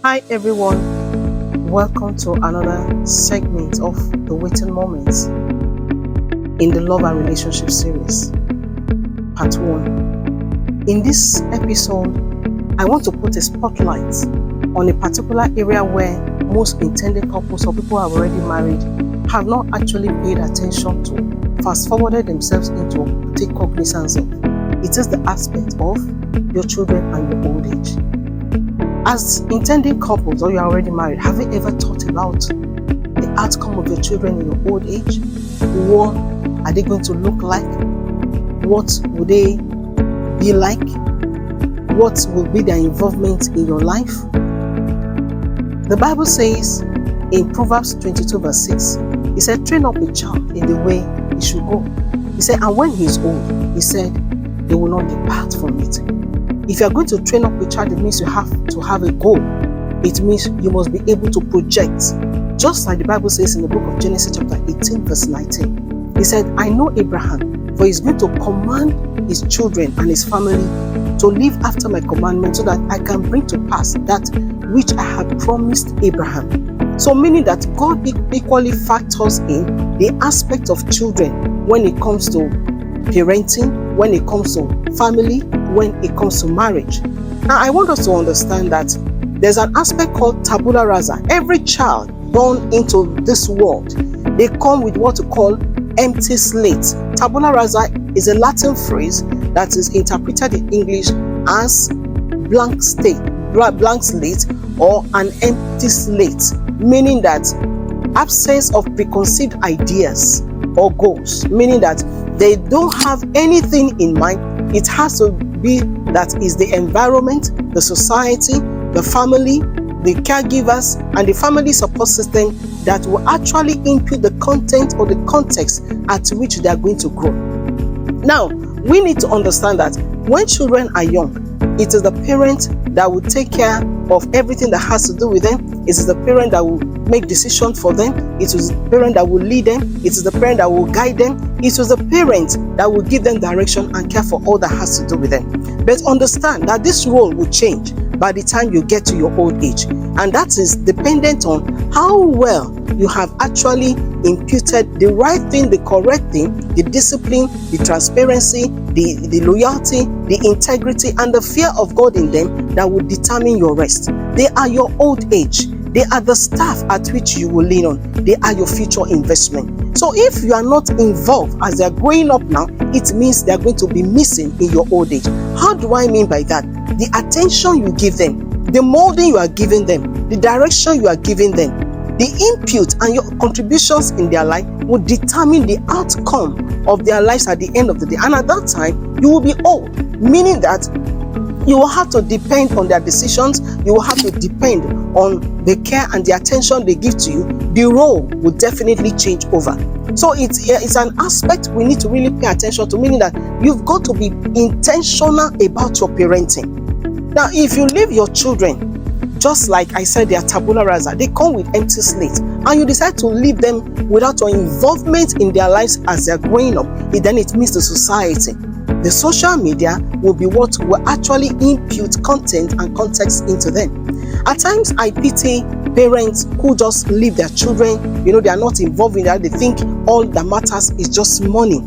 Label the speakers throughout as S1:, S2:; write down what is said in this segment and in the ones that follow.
S1: Hi everyone, welcome to another segment of the Waiting Moments in the Love and Relationship series, part 1. In this episode, I want to put a spotlight on a particular area where most intended couples or people who are already married have not actually paid attention to, fast-forwarded themselves into, take cognizance of. It is the aspect of your children and your old age. As intending couples, or you are already married, have you ever thought about the outcome of your children in your old age? What are they going to look like? What will they be like? What will be their involvement in your life? The Bible says in Proverbs 22 verse 6, it said, train up a child in the way he should go. He said, and when he is old, he said, they will not depart from it. If you are going to train up a child, it means you have to have a goal. It means you must be able to project. Just like the Bible says in the book of Genesis chapter 18 verse 19. He said, I know Abraham, for he's going to command his children and his family to live after my commandment so that I can bring to pass that which I had promised Abraham. So meaning that God equally factors in the aspect of children when it comes to parenting, when it comes to family, when it comes to marriage. Now, I want us to understand that there's an aspect called tabula rasa. Every child born into this world, they come with what we call empty slate. Tabula rasa is a Latin phrase that is interpreted in English as blank slate, or an empty slate, meaning that absence of preconceived ideas or goals, meaning that they don't have anything in mind. It has to be that is the environment, the society, the family, the caregivers, and the family support system that will actually input the content or the context at which they are going to grow. Now, we need to understand that when children are young, it is the parent that will take care of everything that has to do with them. It is the parent that will make decisions for them. It is the parent that will lead them. It is the parent that will guide them. It is the parent that will give them direction and care for all that has to do with them. But understand that this role will change by the time you get to your old age. And that is dependent on how well you have actually imputed the right thing, the correct thing, the discipline, the transparency, the loyalty, the integrity, and the fear of God in them that will determine your rest. They are your old age. They are the staff at which you will lean on. They are your future investment. So if you are not involved as they are growing up now, it means they are going to be missing in your old age. How do I mean by that? The attention you give them, the molding you are giving them, the direction you are giving them, the input and your contributions in their life will determine the outcome of their lives at the end of the day. And at that time, you will be old, meaning that you will have to depend on their decisions. You will have to depend on the care and the attention they give to you. The role will definitely change over. So it's an aspect we need to really pay attention to, meaning that you've got to be intentional about your parenting. Now, if you leave your children, just like I said, they are tabula rasa, they come with empty slates, and you decide to leave them without your involvement in their lives as they're growing up, then it means the society. The social media will be what will actually impute content and context into them. At times, I pity parents who just leave their children, they are not involved in that. They think all that matters is just money.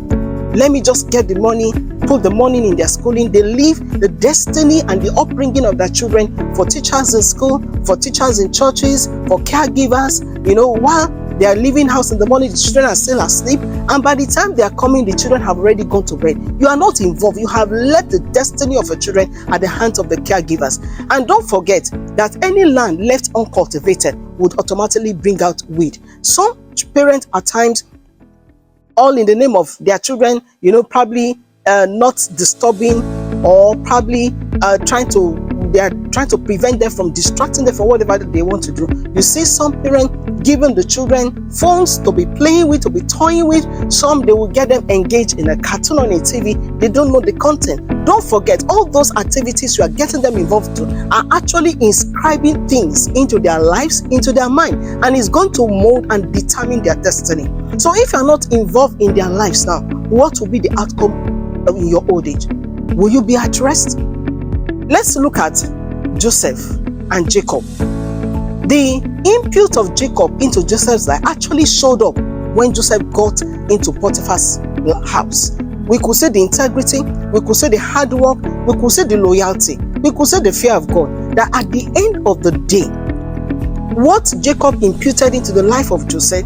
S1: Let me just get the money, put the money in their schooling. They leave the destiny and the upbringing of their children for teachers in school, for teachers in churches, for caregivers, while they are leaving house in the morning, the children are still asleep. And by the time they are coming, the children have already gone to bed. You are not involved. You have left the destiny of your children at the hands of the caregivers. And don't forget that any land left uncultivated would automatically bring out weed. Some parents at times, all in the name of their children, probably not disturbing, or probably they are trying to prevent them from distracting them for whatever they want to do. You see some parents giving the children phones to be playing with, to be toying with. Some, they will get them engaged in a cartoon on a TV. They don't know the content. Don't forget, all those activities you are getting them involved to are actually inscribing things into their lives, into their mind, and it's going to mold and determine their destiny. So if you are not involved in their lives now, what will be the outcome in your old age? Will you be at rest? Let's look at Joseph and Jacob. The input of Jacob into Joseph's life actually showed up when Joseph got into Potiphar's house. We could say the integrity, we could say the hard work, we could say the loyalty, we could say the fear of God. That at the end of the day, what Jacob imputed into the life of Joseph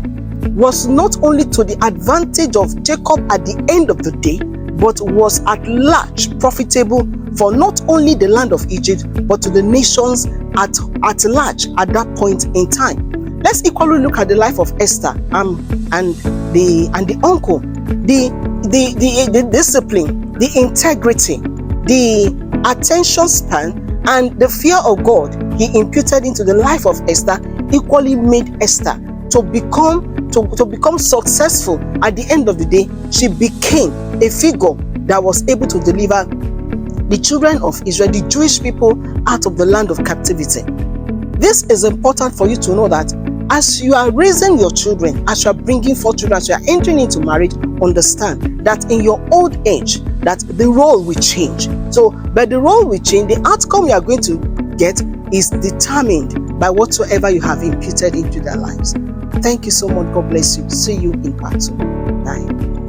S1: was not only to the advantage of Jacob at the end of the day, but was at large profitable for not only the land of Egypt, but to the nations at large at that point in time. Let's equally look at the life of Esther and the uncle, the discipline, the integrity, the attention span, and the fear of God he imputed into the life of Esther equally made Esther to become successful. At the end of the day, she became a figure that was able to deliver the children of Israel, the Jewish people, out of the land of captivity. This is important for you to know, that as you are raising your children, as you are bringing forth children, as you are entering into marriage, understand that in your old age, that the role will change. So, but the role will change, the outcome you are going to get is determined by whatsoever you have imputed into their lives. Thank you so much. God bless you. See you in part 2. Bye.